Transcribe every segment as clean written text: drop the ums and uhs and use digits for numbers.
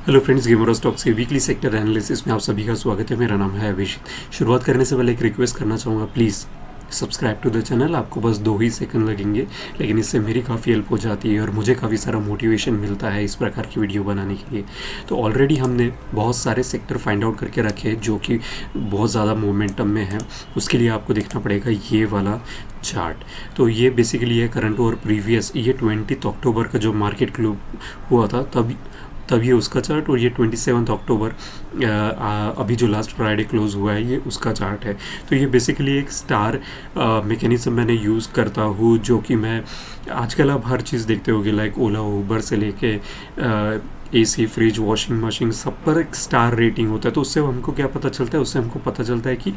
Hello friends, gamer stocks के weekly sector analysis में आप सभी का स्वागत है। मेरा नाम है अभिषेक। शुरुआत करने से पहले एक रिक्वेस्ट करना चाहूँगा, please subscribe to the channel. आपको बस 2 ही सेकंड लगेंगे, लेकिन इससे मेरी काफ़ी हेल्प हो जाती है और मुझे काफ़ी सारा मोटिवेशन मिलता है इस प्रकार की वीडियो बनाने के लिए। तो ऑलरेडी हमने बहुत सारे सेक्टर फाइंड आउट करके रखे हैं जो कि बहुत ज़्यादा मोमेंटम में है। उसके लिए आपको देखना पड़ेगा ये वाला चार्ट। तो ये बेसिकली है करंट और प्रीवियस, ये 20 अक्टूबर का जो मार्केट क्लोज हुआ था तब ये उसका चार्ट, और ये 27 अक्टूबर अभी जो लास्ट फ्राइडे क्लोज हुआ है ये उसका चार्ट है। तो ये बेसिकली एक स्टार मैकेनिज्म मैंने यूज़ करता हूँ, जो कि मैं आजकल आप हर चीज़ देखते होगे, लाइक ओला उबर से लेके एसी, फ्रिज, वॉशिंग मशीन, सब पर एक स्टार रेटिंग होता है। तो उससे हमको क्या पता चलता है, उससे हमको पता चलता है कि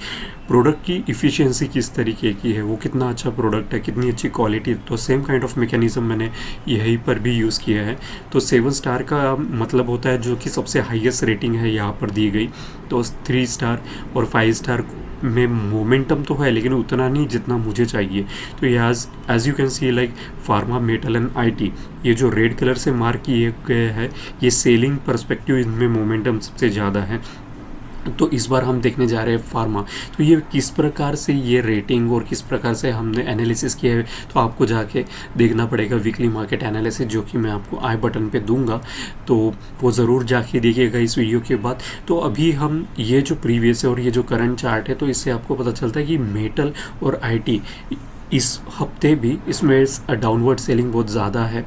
प्रोडक्ट की इफ़िशियंसी किस तरीके की है, वो कितना अच्छा प्रोडक्ट है, कितनी अच्छी क्वालिटी। तो सेम काइंड ऑफ मैकेनिज्म मैंने यहीं पर भी यूज़ किया है। तो 7 स्टार का मतलब होता है जो कि सबसे हाईएस्ट रेटिंग है यहाँ पर दी गई। तो 3 स्टार और 5 स्टार में मोमेंटम तो है, लेकिन उतना नहीं जितना मुझे चाहिए। तो ये as you can see, like pharma, metal and IT, ये जो रेड कलर से मार्क किए गए हैं, ये सेलिंग पर्सपेक्टिव, इनमें मोमेंटम सबसे ज़्यादा है। तो इस बार हम देखने जा रहे हैं फार्मा। तो ये किस प्रकार से ये रेटिंग और किस प्रकार से हमने एनालिसिस किया है, तो आपको जाके देखना पड़ेगा वीकली मार्केट एनालिसिस, जो कि मैं आपको आई बटन पे दूंगा। तो वो ज़रूर जाके देखिएगा इस वीडियो के बाद। तो अभी हम ये जो प्रीवियस है और ये जो करंट चार्ट है, तो इससे आपको पता चलता है कि मेटल और आईटी इस हफ्ते भी इसमें डाउनवर्ड सेलिंग बहुत ज़्यादा है।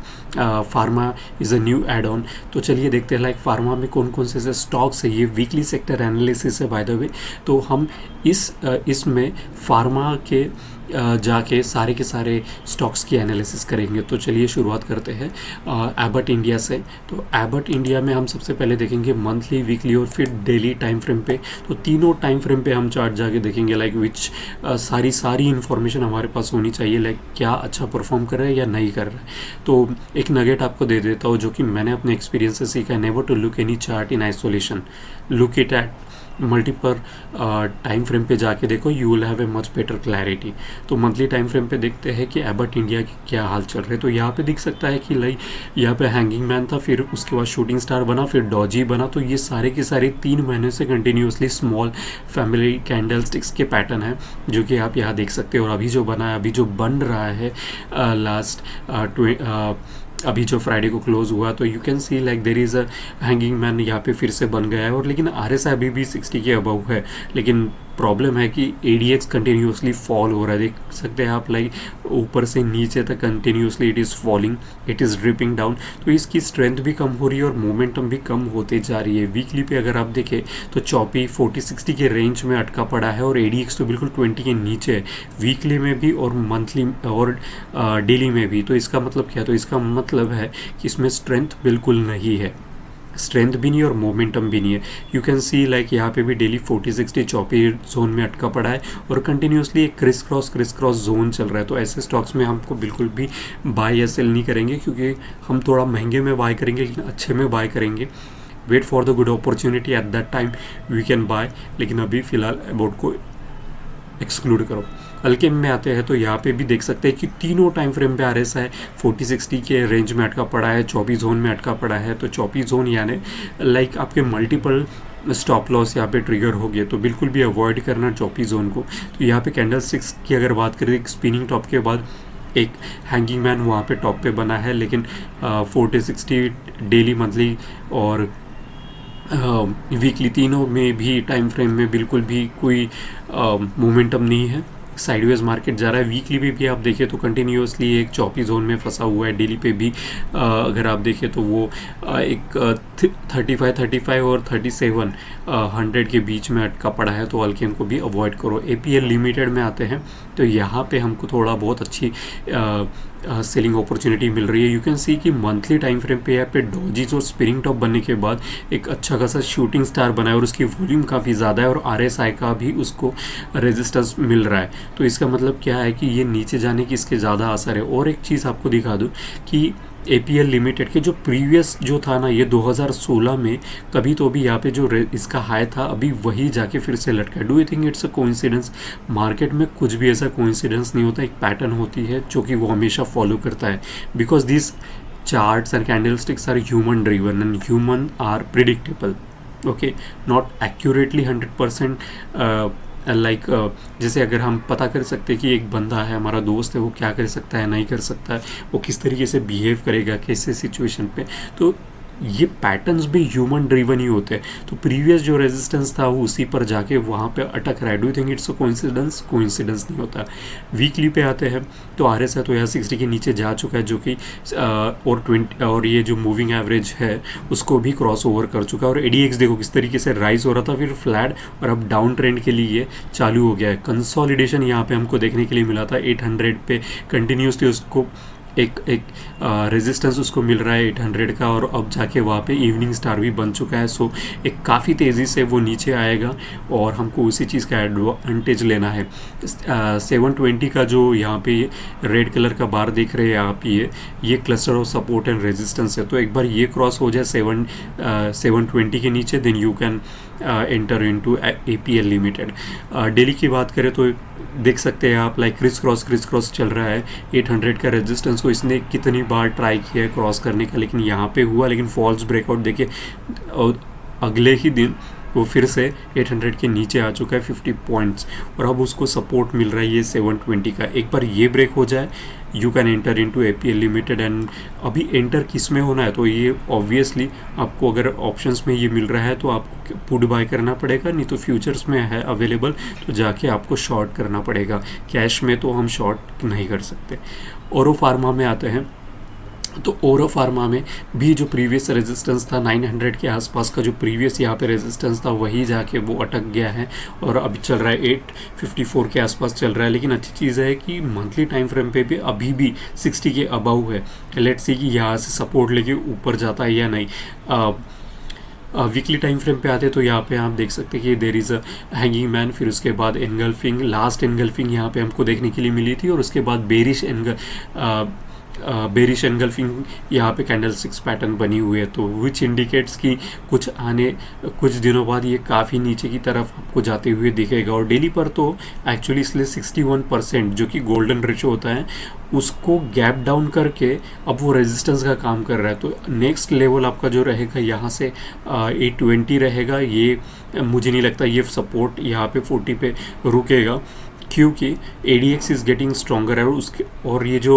Pharma is a new add on. तो चलिए देखते हैं लाइक फार्मा में कौन कौन से स्टॉक्स है। ये वीकली सेक्टर एनालिसिस है बाय द वे। तो हम इसमें फार्मा के जाके सारे के सारे स्टॉक्स की एनालिसिस करेंगे। तो चलिए शुरुआत करते हैं एबट इंडिया से। तो एबट इंडिया में हम सबसे पहले देखेंगे मंथली, वीकली और फिर डेली टाइम फ्रेम पे। तो तीनों टाइम फ्रेम पे हम चार्ट जाके देखेंगे, लाइक विच सारी इन्फॉर्मेशन हमारे पास होनी चाहिए, लाइक क्या अच्छा परफॉर्म कर रहा है या नहीं कर रहा है। तो एक नगेट आपको दे देता हूँ जो कि मैंने अपने एक्सपीरियंस से सीखा है। Never to look any chart in isolation, look it at multiple time frame पे जाके देखो, you will have a much better clarity. तो मंथली टाइम फ्रेम पे देखते हैं कि एबट इंडिया की क्या हाल चल रहे हैं। तो यहाँ पे दिख सकता है कि लाइक यहाँ पे हैंगिंग मैन था, फिर उसके बाद शूटिंग स्टार बना, फिर डॉजी बना। तो ये सारे के सारे 3 महीने से continuously small family candle sticks के पैटर्न है, जो कि आप यहाँ देख सकते हो। और अभी जो बना है, अभी जो बन रहा है अभी जो फ्राइडे को क्लोज हुआ, तो you can see like there is a hanging man यहाँ पे फिर से बन गया है। और लेकिन RSI अभी भी 60 के अबव है, लेकिन प्रॉब्लम है कि ADX कंटिन्यूसली फॉल हो रहा है। देख सकते हैं आप, लाइक ऊपर से नीचे तक continuously it is falling, it is dripping down. तो इसकी स्ट्रेंथ भी कम हो रही है और मोमेंटम भी कम होते जा रही है। वीकली पे अगर आप देखें तो चौपी 40-60 के रेंज में अटका पड़ा है, और ADX तो बिल्कुल 20 के नीचे है, वीकली में भी और मंथली और डेली में भी। तो इसका मतलब क्या है? तो इसका मतलब है कि इसमें स्ट्रेंथ बिल्कुल नहीं है, स्ट्रेंथ भी नहीं और मोमेंटम भी नहीं है। यू कैन सी लाइक यहाँ पे भी डेली 40-60 चौपी जोन में अटका पड़ा है, और कंटिन्यूसली एक क्रिस क्रॉस जोन चल रहा है। तो ऐसे स्टॉक्स में हमको बिल्कुल भी बाय या सेल नहीं करेंगे, क्योंकि हम थोड़ा महंगे में बाय करेंगे लेकिन अच्छे में बाय करेंगे। Wait for the good opportunity, at that time we can buy, लेकिन अभी फ़िलहाल अबाउट को एक्सक्लूड करो। हल्के में आते हैं तो यहाँ पे भी देख सकते हैं कि तीनों टाइम फ्रेम पे RSI 40-60 के रेंज में अटका पड़ा है, 24 जोन में अटका पड़ा है। तो 24 जोन यानी लाइक आपके मल्टीपल स्टॉप लॉस यहाँ पे ट्रिगर हो गए, तो बिल्कुल भी अवॉइड करना 24 जोन को। तो यहाँ पे कैंडल स्टिक्स की अगर बात करें, एक स्पिनिंग टॉप के बाद एक हैंगिंग मैन वहाँ पे टॉप पे बना है, लेकिन 40-60 डेली, मंथली और वीकली तीनों में भी टाइम फ्रेम में बिल्कुल भी कोई मोमेंटम नहीं है। साइडवेज मार्केट जा रहा है। वीकली भी आप देखें तो कंटिन्यूसली एक चौपी जोन में फंसा हुआ है। डेली पे भी अगर आप देखें तो वो एक 35 और 3700 के बीच में अटका पड़ा है। तो हल्के को भी अवॉइड करो। APL लिमिटेड में आते हैं तो यहाँ पे हमको थोड़ा बहुत अच्छी सेलिंग अपॉर्चुनिटी मिल रही है। यू कैन सी कि मंथली टाइम फ्रेम पे यहाँ पे डॉजीज और स्पिनिंग टॉप बनने के बाद एक अच्छा खासा शूटिंग स्टार बना है, और उसकी वॉल्यूम काफ़ी ज़्यादा है, और RSI का भी उसको रेजिस्टेंस मिल रहा है। तो इसका मतलब क्या है कि ये नीचे जाने की इसके ज़्यादा असर है। और एक चीज़ आपको दिखा दूँ कि APL लिमिटेड के जो प्रीवियस जो था ना, ये 2016 में कभी तो भी यहाँ पे जो इसका हाई था, अभी वही जाके फिर से लटका है। Do you think it's a coincidence? Market में कुछ भी ऐसा कोइंसिडेंस नहीं होता, एक पैटर्न होती है जो कि वो हमेशा फॉलो करता है। Because this charts and candlesticks are human driven and human are predictable. Okay, not accurately 100%. Like जैसे अगर हम पता कर सकते हैं कि एक बंदा है, हमारा दोस्त है, वो क्या कर सकता है, नहीं कर सकता है, वो किस तरीके से बिहेव करेगा कैसे सिचुएशन पे, तो ये पैटर्न्स भी ह्यूमन ड्रिवन ही होते हैं. तो प्रीवियस जो रेजिस्टेंस था वो उसी पर जाके वहाँ पे अटक रहा है. Do you think it's a coincidence? Coincidence नहीं होता. वीकली पे आते हैं तो RS है तो यहाँ 60 के नीचे जा चुका है, जो कि और 20 और ये जो मूविंग एवरेज है उसको भी क्रॉस ओवर कर चुका है. और ADX देखो किस तरीके से राइज हो रहा था, फिर फ्लैट और अब डाउन ट्रेंड के लिए चालू हो गया है. कंसोलिडेशन यहाँ पे हमको देखने के लिए मिला था 800 पे कंटिन्यूसली, उसको एक रेजिस्टेंस उसको मिल रहा है 800 का, और अब जाके वहाँ पे इवनिंग स्टार भी बन चुका है. सो एक काफ़ी तेज़ी से वो नीचे आएगा और हमको उसी चीज़ का एडवांटेज लेना है. 720 का जो यहाँ पे रेड कलर का बार देख रहे हैं आप, ये cluster of support and resistance है. तो एक बार ये क्रॉस हो जाए 720 के नीचे, then you can enter into APL limited. Daily की बात करें तो देख सकते हैं आप, लाइक क्रिस क्रॉस चल रहा है. 800 का रेजिस्टेंस को इसने कितनी बार ट्राई किया है क्रॉस करने का, लेकिन यहाँ पे हुआ, लेकिन फॉल्स ब्रेकआउट देखिए अगले ही दिन वो फिर से 800 के नीचे आ चुका है 50 पॉइंट्स, और अब उसको सपोर्ट मिल रहा है ये 720 का. एक बार ये ब्रेक हो जाए you can enter into APL limited. And अभी एंटर किस में होना है, तो ये ऑब्वियसली आपको अगर ऑप्शंस में ये मिल रहा है तो आपको पुट बाय करना पड़ेगा, नहीं तो फ्यूचर्स में है अवेलेबल तो जाके आपको शॉर्ट करना पड़ेगा. कैश में तो हम शॉर्ट नहीं कर सकते. औरो फार्मा में आते हैं तो औरो फार्मा में भी जो प्रीवियस रेजिस्टेंस था 900 के आसपास का, जो प्रीवियस यहाँ पे रेजिस्टेंस था वही जाके वो अटक गया है और अभी चल रहा है 854 के आसपास चल रहा है. लेकिन अच्छी चीज़ है कि मंथली टाइम फ्रेम पे भी अभी भी 60 के अबव है. लेट्स सी कि यहाँ से सपोर्ट लेके ऊपर जाता है या नहीं. वीकली टाइम फ्रेम पे आते तो यहाँ पे आप देख सकते हैं कि there is a hanging man, फिर उसके बाद एनगल्फिंग, लास्ट एनगल्फिंग यहाँ पे हमको देखने के लिए मिली थी, और उसके बाद बेरिश एनगल्फिंग यहाँ पे कैंडलस्टिक्स पैटर्न बनी हुई है. तो विच इंडिकेट्स की कुछ दिनों बाद ये काफ़ी नीचे की तरफ आपको जाते हुए दिखेगा. और डेली पर तो एक्चुअली इसलिए 61% जो कि गोल्डन रेशो होता है उसको गैप डाउन करके अब वो रेजिस्टेंस का काम कर रहा है. तो नेक्स्ट लेवल आपका जो रहेगा यहाँ से 820 रहेगा. ये मुझे नहीं लगता ये सपोर्ट यहाँ पे 40 पे रुकेगा, क्योंकि ADX इज़ गेटिंग स्ट्रॉन्गर है. और ये जो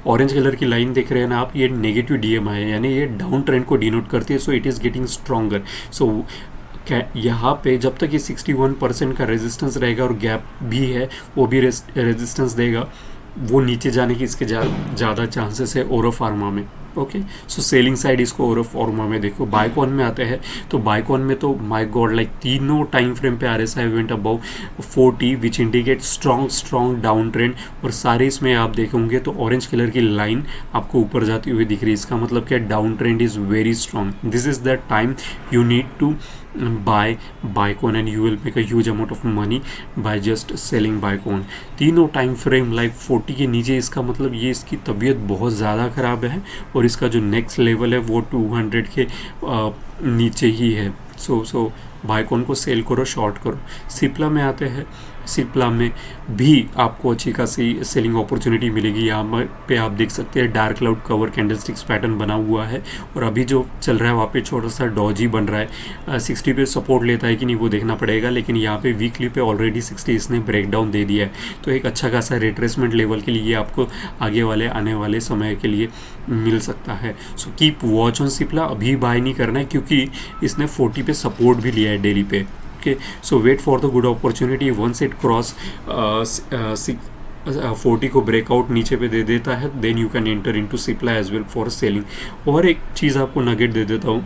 ऑरेंज कलर की लाइन देख रहे हैं ना आप, ये नेगेटिव DMI है, यानी ये डाउन ट्रेंड को डिनोट करती है. So it is getting stronger. So यहाँ पे जब तक ये 61% का रेजिस्टेंस रहेगा और गैप भी है वो भी रेजिस्टेंस देगा, वो नीचे जाने की इसके ज़्यादा चांसेस है औरो फार्मा में. ओके, सो सेलिंग साइड इसको और फॉर्मा में देखो. बायकॉन में आते हैं तो बायकॉन में तो माय गॉड, लाइक तीनों टाइम फ्रेम पे RSI went above 40 which indicate strong down trend. और सारे इसमें आप देखेंगे तो ऑरेंज कलर की लाइन आपको ऊपर जाती हुई दिख रही है. इसका मतलब क्या, down trend is very strong. This is the time you need to buy Bicon and you will make a huge amount of money by just selling Bicon. तीनों टाइम फ्रेम लाइक 40 के नीचे, इसका मतलब ये इसकी तबीयत बहुत ज़्यादा ख़राब है और इसका जो नेक्स्ट लेवल है वो 200 के नीचे ही है. सो बाइकॉन को सेल करो, शॉर्ट करो. सिप्ला में आते हैं. सिप्ला में भी आपको अच्छी खासी सेलिंग अपॉर्चुनिटी मिलेगी. यहाँ पे आप देख सकते हैं dark cloud cover candlesticks pattern बना हुआ है और अभी जो चल रहा है वहाँ पे छोटा सा डॉजी बन रहा है. 60 पे सपोर्ट लेता है कि नहीं वो देखना पड़ेगा, लेकिन यहाँ पे वीकली पे ऑलरेडी 60 इसने ब्रेक डाउन दे दिया है. तो एक अच्छा खासा रिट्रेसमेंट लेवल के लिए आपको आगे वाले आने वाले समय के लिए मिल सकता है. So keep watch on Cipla. अभी बाय नहीं करना है क्योंकि इसने 40 पे सपोर्ट भी लिया है डेली पे. Okay, so wait for the good opportunity. Once it cross 40 को ब्रेकआउट नीचे पे दे देता है, then you can enter into Sipla as well for selling. और एक चीज़ आपको नगेट दे देता हूँ.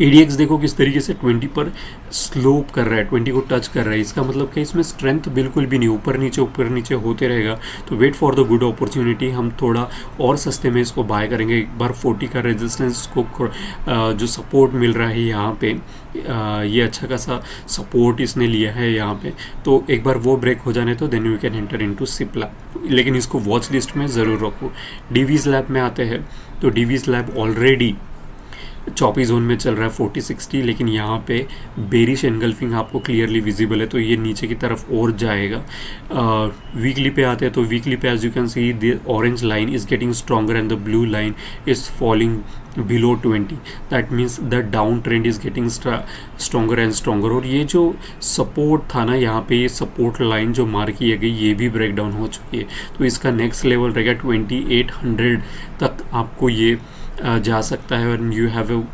ADX देखो किस तरीके से 20 पर स्लोप कर रहा है, 20 को टच कर रहा है. इसका मतलब कि इसमें स्ट्रेंथ बिल्कुल भी नहीं, ऊपर नीचे होते रहेगा. तो wait for the good opportunity. हम थोड़ा और सस्ते में इसको बाय करेंगे. एक बार 40 का रेजिस्टेंस को जो सपोर्ट मिल रहा है यहाँ पे, ये अच्छा खासा सपोर्ट इसने लिया है यहाँ पे. तो एक बार वो ब्रेक हो जाने तो then you can enter into Cipla. लेकिन इसको वॉच लिस्ट में ज़रूर रखो. DV's लैब में आते हैं तो DV's lab already choppy zone में चल रहा है 40-60, लेकिन यहाँ पे बेरिश एनगल्फिंग आपको क्लियरली विजिबल है, तो ये नीचे की तरफ और जाएगा। वीकली पे आते हैं तो वीकली पे as you can see the orange line is getting stronger and the blue line is falling below 20, that means the down trend is getting stronger and stronger. और ये जो सपोर्ट था ना, यहाँ पे ये सपोर्ट लाइन जो मार्क की गई ये भी ब्रेक डाउन हो चुकी है, तो इसका नेक्स्ट लेवल रहेगा 2800 तक आपको ये जा सकता है। और you have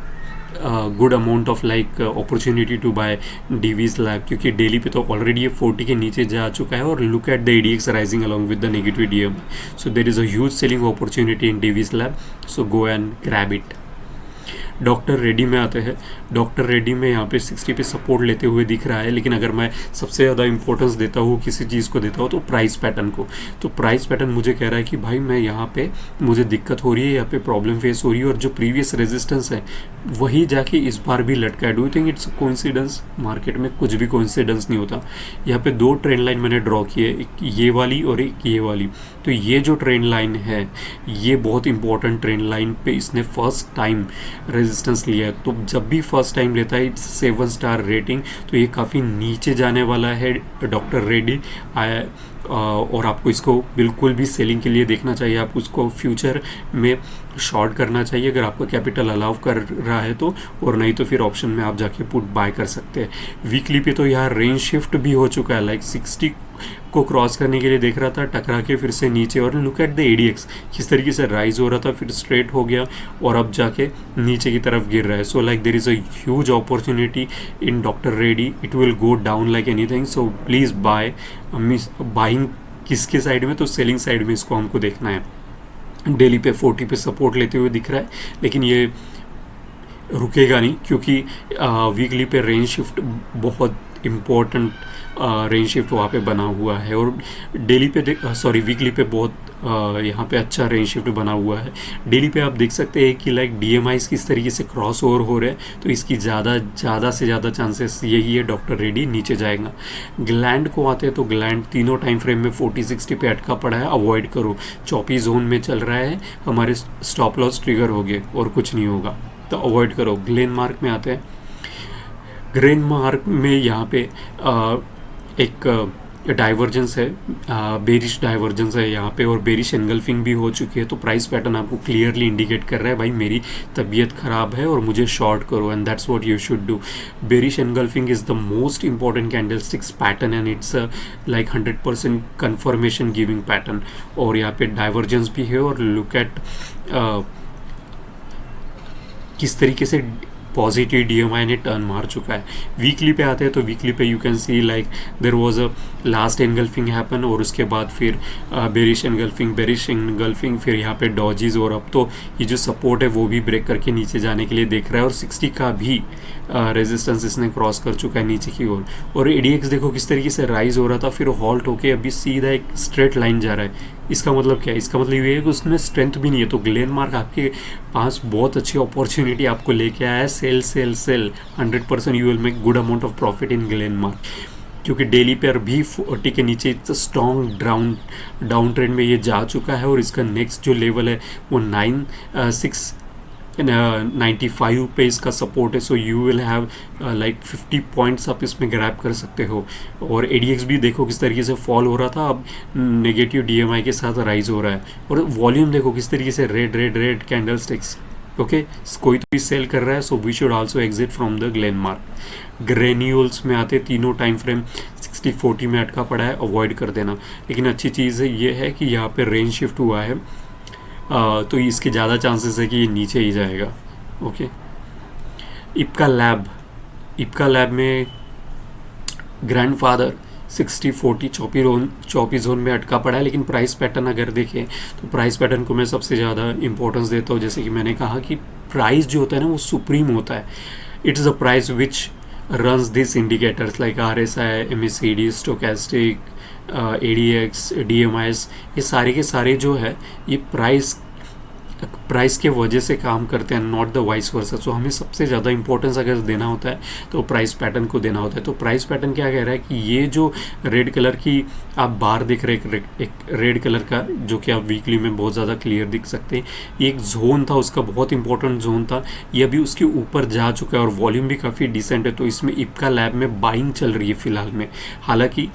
good amount of like opportunity to buy Divi's lab, क्योंकि डेली पे तो ऑलरेडी ये 40 के नीचे जा चुका है। और look at the ADX rising along with the negative DM, so there is a huge selling opportunity in Divi's lab, so go and grab it. Doctor Reddy में आते हैं। डॉक्टर रेड्डी में यहाँ पे 60 पे सपोर्ट लेते हुए दिख रहा है, लेकिन अगर मैं सबसे ज़्यादा इंपॉर्टेंस देता हूँ किसी चीज़ को देता हूँ तो प्राइस पैटर्न को। तो प्राइस पैटर्न मुझे कह रहा है कि भाई मैं यहाँ पे मुझे दिक्कत हो रही है, यहाँ पे प्रॉब्लम फेस हो रही है, और जो प्रीवियस रेजिस्टेंस है वही जाके इस बार भी लटका है। Do you think it's coincidence? Market में कुछ भी कोइंसिडेंस नहीं होता। यहाँ पे दो ट्रेंड लाइन मैंने ड्रॉ की है, एक ये वाली और एक ये वाली। तो ये जो ट्रेंड लाइन है ये बहुत इंपॉर्टेंट ट्रेंड लाइन पे इसने फर्स्ट टाइम रेजिस्टेंस लिया है। तो जब भी फर्स्ट टाइम लेता है इट्स 7 स्टार रेटिंग, तो ये काफ़ी नीचे जाने वाला है डॉक्टर रेड्डी। और आपको इसको बिल्कुल भी सेलिंग के लिए देखना चाहिए, आप उसको फ्यूचर में शॉर्ट करना चाहिए अगर आपका कैपिटल अलाउ कर रहा है तो, और नहीं तो फिर ऑप्शन में आप जाके पुट बाय कर सकते हैं। वीकली पे तो यहाँ रेंज शिफ्ट भी हो चुका है, लाइक 60 को क्रॉस करने के लिए देख रहा था, टकरा के फिर से नीचे। और लुक एट द एडीएक्स किस तरीके से राइज हो रहा था, फिर स्ट्रेट हो गया और अब जाके नीचे की तरफ गिर रहा है। So like there is a huge opportunity in doctor Reddy, it will go down like anything. So please buy. Buying किसके साइड में? तो सेलिंग साइड में इसको हमको देखना है। डेली पे 40 पे सपोर्ट लेते हुए दिख रहा है, लेकिन ये रुकेगा नहीं, क्योंकि वीकली पे रेंज शिफ्ट बहुत इम्पोर्टेंट रेंज शिफ्ट वहाँ पे बना हुआ है। और डेली पे वीकली पे बहुत यहाँ पे अच्छा रेंज शिफ्ट बना हुआ है। डेली पे आप देख सकते हैं कि लाइक डीएमआईज किस तरीके से क्रॉस ओवर हो रहे हैं, तो इसकी ज़्यादा से ज़्यादा चांसेस यही है डॉक्टर रेड्डी नीचे जाएगा। ग्लैंड को आते हैं तो ग्लैंड तीनों टाइम फ्रेम में 40-60 पे अटका पड़ा है, अवॉइड करो। चॉपी जोन में चल रहा है, हमारे स्टॉप लॉस ट्रिगर हो गए और कुछ नहीं होगा, तो अवॉइड करो। ग्लेनमार्क में आते हैं। ग्लेनमार्क में यहाँ पे एक डाइवर्जेंस है, बेरिश डाइवर्जेंस है यहाँ पे, और बेरिश एनगल्फिंग भी हो चुकी है। तो प्राइस पैटर्न आपको क्लियरली इंडिकेट कर रहा है भाई मेरी तबीयत ख़राब है और मुझे शॉर्ट करो, and that's what you should do. Bearish engulfing is the most important candlesticks pattern and it's like 100% confirmation giving pattern. और यहाँ पे डाइवर्जेंस भी है, और लुक एट किस तरीके से पॉजिटिव डीएमआई ने टर्न मार चुका है। वीकली पे आते हैं तो वीकली पे you can see like there was a last engulfing happen, और उसके बाद फिर बेरिश एनगल्फिंग, फिर यहाँ पे डॉजीज, और अब तो ये जो सपोर्ट है वो भी ब्रेक करके नीचे जाने के लिए देख रहा है। और 60 का भी रेजिस्टेंस इसने क्रॉस कर चुका है नीचे की ओर। और एडीएक्स देखो किस तरीके से राइज हो रहा था, फिर हॉल्ट होके अभी सीधा एक स्ट्रेट लाइन जा रहा है। इसका मतलब क्या है? इसका मतलब ये है कि उसमें स्ट्रेंथ भी नहीं है। तो ग्लेनमार्क आपके पास बहुत अच्छी अपॉर्चुनिटी आपको लेके आया है। Sell 100% you will make good amount of profit in Glenmark, क्योंकि डेली पर भी 40 के नीचे इट्स स्ट्रॉन्ग डाउन ट्रेंड में ये जा चुका है। और इसका नेक्स्ट जो लेवल है वो 95 पे इसका सपोर्ट है। So you will have like 50 points आप इसमें ग्रैब कर सकते हो। और एडीएक्स भी देखो किस तरीके से फॉल हो रहा था, अब नेगेटिव डीएमआई के साथ राइज हो रहा है। और वॉल्यूम देखो किस तरीके से रेड कैंडल स्टिक्स। ओके, कोई तो भी सेल कर रहा है, so we should also exit from the Glenmark. Granules में आते तीनों टाइम फ्रेम 60-40 में अटका पड़ा है, अवॉइड कर देना। लेकिन अच्छी चीज़ ये है कि यहाँ पे रेंज शिफ्ट हुआ है, तो इसके ज़्यादा चांसेस है कि ये नीचे ही जाएगा। ओके, इप्का लैब में ग्रैंडफादर 60-40 चौपी जोन में अटका पड़ा है। लेकिन प्राइस पैटर्न अगर देखें तो प्राइस पैटर्न को मैं सबसे ज़्यादा इंपॉर्टेंस देता हूँ। जैसे कि मैंने कहा कि प्राइस जो होता है ना वो सुप्रीम होता है। It's the price which runs this indicators like RSI, MACD, stochastic, ADX, DMIs, ये सारे के सारे जो है ये प्राइस प्राइस के वजह से काम करते हैं, नॉट द वाइस वर्सा। सो हमें सबसे ज़्यादा इंपॉर्टेंस अगर देना होता है तो प्राइस पैटर्न को देना होता है। तो प्राइस पैटर्न क्या कह रहा है कि ये जो रेड कलर की आप बार दिख रहे हैं, एक रेड कलर का, जो कि आप वीकली में बहुत ज़्यादा क्लियर दिख सकते हैं, ये एक जोन था उसका, बहुत इंपॉर्टेंट जोन था, ये अभी उसके ऊपर जा चुका है और वॉल्यूम भी काफ़ी डिसेंट है। तो इसमें इप्का लैब में बाइंग चल रही है फिलहाल में, हालांकि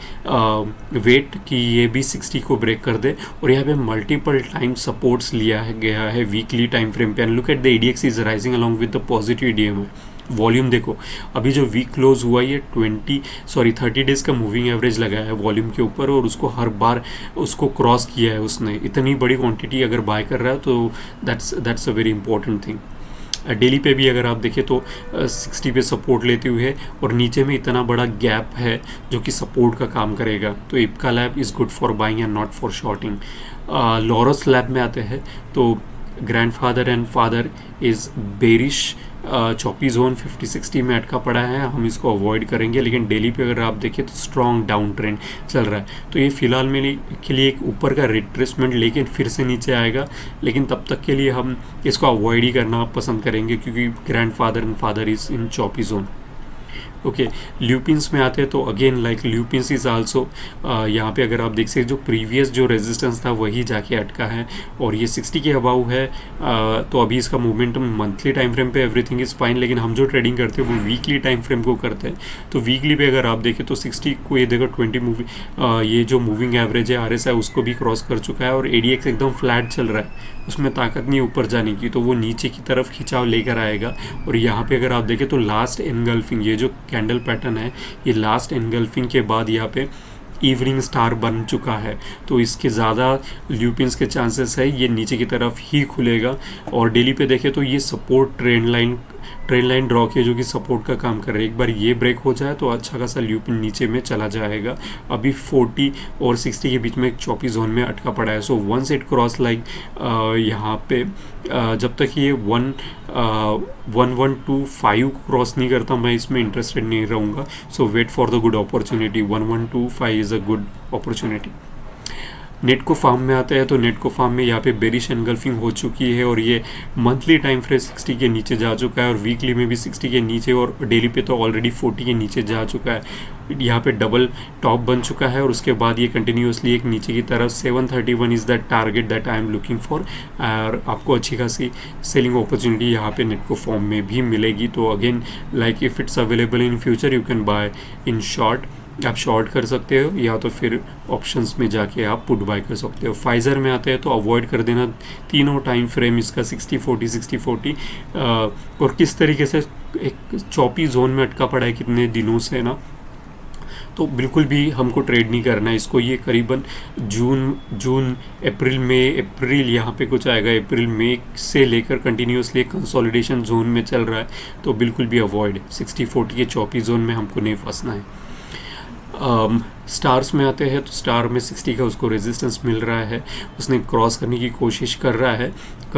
वेट कि ये भी 60 को ब्रेक कर दे। और यहाँ पे मल्टीपल टाइम सपोर्ट्स लिया गया है वीकली टाइम फ्रेम पे। And look at the ADX is rising along with the positive EDM। Volume देखो, अभी जो वीक क्लोज हुआ ये 30 डेज का मूविंग एवरेज लगाया है वॉल्यूम के ऊपर, और उसको हर बार उसको क्रॉस किया है उसने। इतनी बड़ी क्वांटिटी अगर बाय कर रहा है तो that's a very important thing. Daily पे भी अगर आप देखें तो 60 पे सपोर्ट लेते हुए, और नीचे में इतना बड़ा गैप है जो कि सपोर्ट का काम करेगा। तो Ipca lab is good for buying and not for shorting. Laurus lab में आते हैं तो grandfather and father is bearish, choppy zone 50-60 में अटका पड़ा है, हम इसको अवॉइड करेंगे। लेकिन डेली पे अगर आप देखें तो स्ट्रॉन्ग डाउन ट्रेंड चल रहा है, तो ये फिलहाल मेरे के लिए एक ऊपर का रिट्रेसमेंट लेकिन फिर से नीचे आएगा, लेकिन तब तक के लिए हम इसको अवॉइड ही करना पसंद करेंगे क्योंकि grandfather and father is in choppy zone. Okay, Lupins में आते हैं तो again like Lupins is also, यहाँ पे अगर आप देख सकते जो प्रीवियस जो रेजिस्टेंस था वही जाके अटका है, और ये 60 के अबाउ है। तो अभी इसका मोमेंटम मंथली टाइम फ्रेम पे एवरीथिंग इज़ फाइन, लेकिन हम जो ट्रेडिंग करते हैं वो वीकली टाइम फ्रेम को करते हैं। तो वीकली पे अगर आप देखें तो 60 को ये देखो 20 ये जो मूविंग एवरेज है RSI उसको भी क्रॉस कर चुका है, और ADX एकदम फ्लैट चल रहा है, उसमें ताकत नहीं ऊपर जाने की, तो वो नीचे की तरफ खिंचाव लेकर आएगा। और यहाँ पे अगर आप देखें तो लास्ट एनगल्फिंग, ये जो कैंडल पैटर्न है ये लास्ट एनगल्फिंग के बाद यहाँ पे इवनिंग स्टार बन चुका है, तो इसके ज़्यादा ल्यूपिन्स के चांसेस है ये नीचे की तरफ ही खुलेगा। और डेली पे देखें तो ये सपोर्ट ट्रेंड लाइन ड्रॉ किया जो कि सपोर्ट का काम कर रहा है। एक बार ये ब्रेक हो जाए तो अच्छा खासा ल्यूपिन नीचे में चला जाएगा। अभी 40 और 60 के बीच में एक चौपी जोन में अटका पड़ा है। So once it cross like यहाँ पे जब तक ये 1125 क्रॉस नहीं करता मैं इसमें इंटरेस्टेड नहीं रहूँगा। So wait for the good opportunity, 1125 is a good opportunity. Natco Pharma में आते हैं तो नेटको फार्म में यहाँ पे बेरिश एनगल्फिंग हो चुकी है, और ये मंथली टाइम फ्रेम 60 के नीचे जा चुका है, और वीकली में भी 60 के नीचे, और डेली पे तो ऑलरेडी 40 के नीचे जा चुका है। यहाँ पे डबल टॉप बन चुका है, और उसके बाद ये कंटिन्यूसली एक नीचे की तरफ 731 is the target that I am looking for, और आपको अच्छी खासी सेलिंग अपॉर्चुनिटी यहाँ पे नेटको फॉर्म में भी मिलेगी। तो again like if it's available in future you can buy in short, आप शॉर्ट कर सकते हो, या तो फिर ऑप्शंस में जाके आप पुट बाय कर सकते हो। फाइजर में आते हैं तो अवॉइड कर देना तीनों टाइम फ्रेम इसका 60-40 और किस तरीके से एक चौपी जोन में अटका पड़ा है कितने दिनों से ना, तो बिल्कुल भी हमको ट्रेड नहीं करना है इसको। ये करीबन जून अप्रैल यहाँ पे कुछ आएगा, अप्रैल मई से लेकर कंटिन्यूसली कंसोलिडेशन जोन में चल रहा है, तो बिल्कुल भी अवॉइड 60-40 के चौपी जोन में हमको नहीं फंसना है। स्टार्स में आते हैं तो स्टार में 60 का उसको रेजिस्टेंस मिल रहा है, उसने क्रॉस करने की कोशिश कर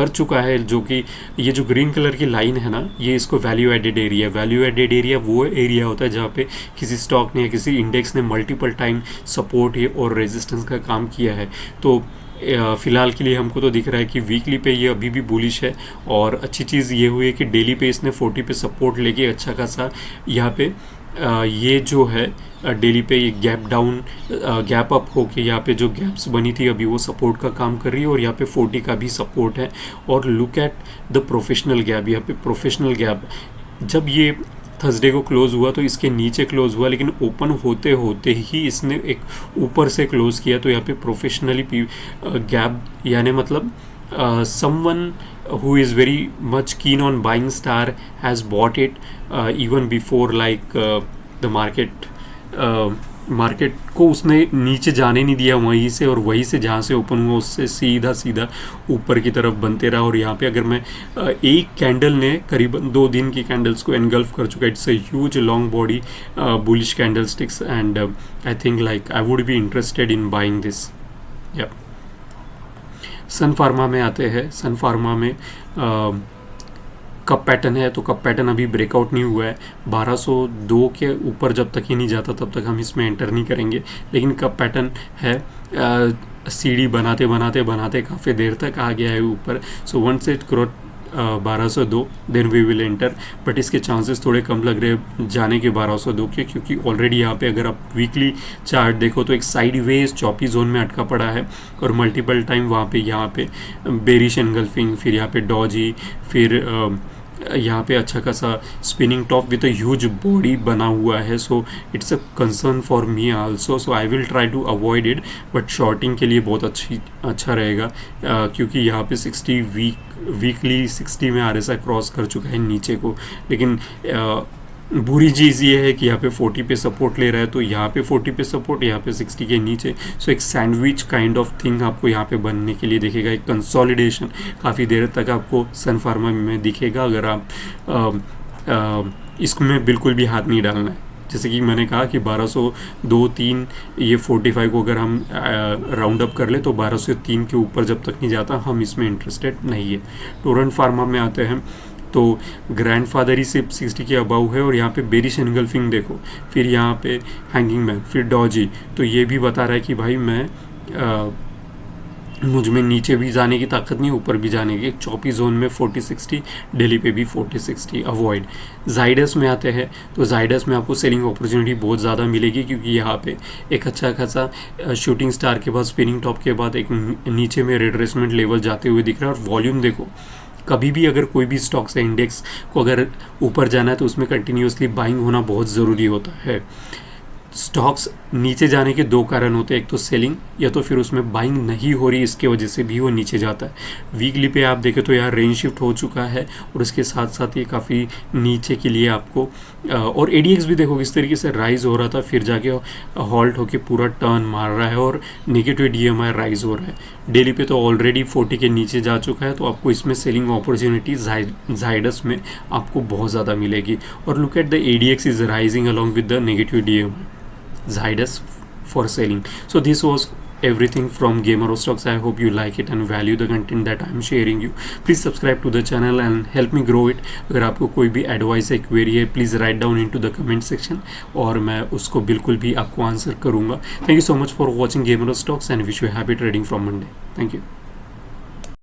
चुका है, जो कि ये जो ग्रीन कलर की लाइन है ना, ये इसको वैल्यू एडेड एरिया वो एरिया होता है जहाँ पे किसी स्टॉक ने या किसी इंडेक्स ने मल्टीपल टाइम सपोर्ट और रेजिस्टेंस का काम किया है। तो फ़िलहाल के लिए हमको तो दिख रहा है कि वीकली पे ये अभी भी बुलिश है, और अच्छी चीज़ ये हुई है कि डेली पे इसने 40 पे सपोर्ट लेके अच्छा खासा यहाँ पे ये जो है डेली पे ये गैप अप होके यहाँ पे जो गैप्स बनी थी अभी वो सपोर्ट का काम कर रही है, और यहाँ पे 40 का भी सपोर्ट है। और look at the professional gap, यहाँ पे प्रोफेशनल गैप जब ये थर्सडे को क्लोज़ हुआ तो इसके नीचे क्लोज़ हुआ, लेकिन ओपन होते होते ही इसने एक ऊपर से क्लोज़ किया, तो यहाँ पे प्रोफेशनली गैप, यानी मतलब someone who is very much keen on buying star has bought it even before like the market को उसने नीचे जाने नहीं दिया वहीं से, और वहीं से जहाँ से ओपन हुआ उससे सीधा ऊपर की तरफ बनते रहा। और यहाँ पे अगर मैं एक कैंडल ने करीबन 2 दिन की कैंडल्स को एनगल्फ कर चुका है। It's a huge long body bullish candle sticks, and I think like I would be interested in buying this. या सन फार्मा में आते हैं। सन फार्मा में कप पैटर्न है, तो कप पैटर्न अभी ब्रेकआउट नहीं हुआ है। 1202 के ऊपर जब तक ये नहीं जाता तब तक हम इसमें एंटर नहीं करेंगे, लेकिन कप पैटर्न है। सीढ़ी बनाते बनाते बनाते काफ़ी देर तक आ गया है ऊपर। So once it cross 1202 then we will enter, but इसके चांसेस थोड़े कम लग रहे हैं जाने के 1202 के, क्योंकि ऑलरेडी यहाँ पे अगर आप वीकली चार्ट देखो तो एक साइडवेज चॉपी जोन में अटका पड़ा है और मल्टीपल टाइम वहाँ पे बेरिश एनगल्फिंग, फिर यहाँ पे डॉजी, फिर यहाँ पे अच्छा खासा spinning top with a huge body बना हुआ है। So it's a concern for me also, so I will try to avoid it, but shorting के लिए बहुत अच्छा रहेगा, क्योंकि यहाँ पे 60 वीकली 60 में RSI क्रॉस कर चुका है नीचे को। लेकिन बुरी चीज़ ये है कि यहाँ पे 40 पे सपोर्ट ले रहा है, तो यहाँ पे 40 पे सपोर्ट, यहाँ पे 60 के नीचे। सो एक सैंडविच काइंड ऑफ थिंग आपको यहाँ पे बनने के लिए दिखेगा, एक कंसोलिडेशन काफ़ी देर तक आपको सन फार्मा में दिखेगा, अगर आप इसमें बिल्कुल भी हाथ नहीं डालना है। जैसे कि मैंने कहा कि 1202-3 ये 45 को अगर हम राउंड अप कर ले तो 1203 के ऊपर जब तक नहीं जाता हम इसमें इंटरेस्टेड नहीं है। टोरेंट फार्मा में आते हैं तो ग्रैंडफादर ही सिर्फ 60 के अबाउ है, और यहाँ पे बेरिश एनगल्फिंग देखो, फिर यहाँ पे हैंगिंग मैन, फिर डॉजी, तो ये भी बता रहा है कि भाई मुझ में नीचे भी जाने की ताकत नहीं, ऊपर भी जाने की। एक चौपी जोन में 40-60, डेली पे भी 40-60 अवॉइड। जाइडस में आते हैं तो जाइडस में आपको सेलिंग अपॉर्चुनिटी बहुत ज़्यादा मिलेगी, क्योंकि यहाँ पे एक अच्छा खासा शूटिंग स्टार के बाद स्पिनिंग टॉप के बाद एक नीचे में रिट्रेसमेंट लेवल जाते हुए दिख रहा है। और वॉल्यूम देखो, कभी भी अगर कोई भी स्टॉक्स है इंडेक्स को अगर ऊपर जाना है तो उसमें कंटिन्यूसली बाइंग होना बहुत ज़रूरी होता है। स्टॉक्स नीचे जाने के दो कारण होते हैं, एक तो सेलिंग, या तो फिर उसमें बाइंग नहीं हो रही, इसके वजह से भी वो नीचे जाता है। वीकली पे आप देखें तो यार रेंज शिफ्ट हो चुका है, और उसके साथ साथ ये काफ़ी नीचे के लिए आपको और ADX भी देखो किस तरीके से राइज हो रहा था, फिर जाके हॉल्ट होके पूरा टर्न मार रहा है और नेगेटिव DMI राइज हो रहा है। डेली पे तो ऑलरेडी 40 के नीचे जा चुका है, तो आपको इसमें सेलिंग अपॉर्चुनिटी जाइडस में आपको बहुत ज़्यादा मिलेगी। और look at the ADX is rising along with the negative DMI Zydus for selling. So this was everything from Gamer of Stocks. I hope you like it and value the content that I am sharing you. Please subscribe to the channel and help me grow it. अगर आपको कोई भी advice है, query है, please write down into the comment section, और मैं उसको बिल्कुल भी आपको आंसर करूँगा। Thank you so much for watching Gamer of Stocks and wish you happy trading from Monday. Thank you.